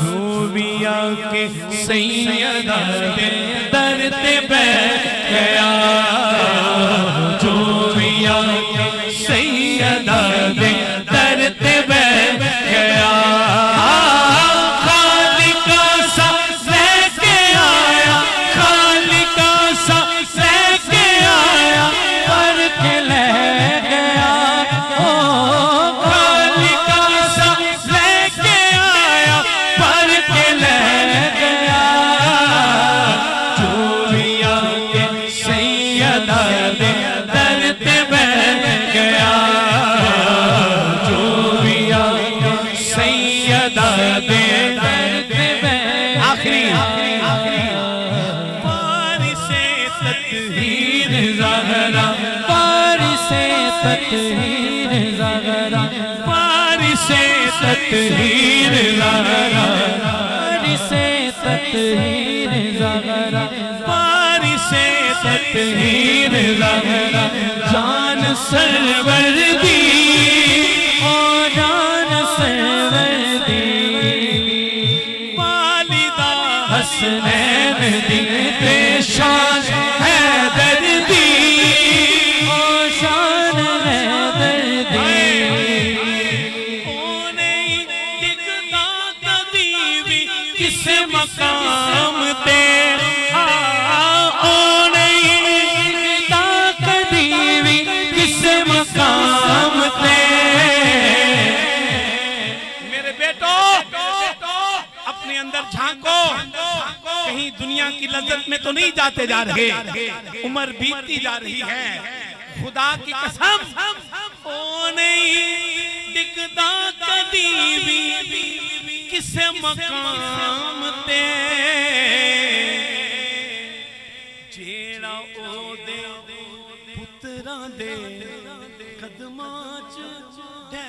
جو بھی آکے سیدہ دے در تے بیٹھ گیا جو بھی آکے سیدہ دے در تے بیٹھ گیا تطہیر زہرا فارس تطہیر زہرا فارس تطہیر زہرا فارس تطہیر زہرا جان سرور دی او جان سرور دی والدہ حسنین دی پیشان حیدر دی مقام تے او نہیں تا کبھی بھی کس مقام تے میرے بیٹو اپنے اندر جھانکو کہیں دنیا کی لذت میں تو نہیں جاتے جا رہے عمر بیتی جا رہی ہے خدا کی قسم او نہیں دکھتا کبھی بھی کس مقام تے جیڑا او دے پتران دے قدماں چ ڈے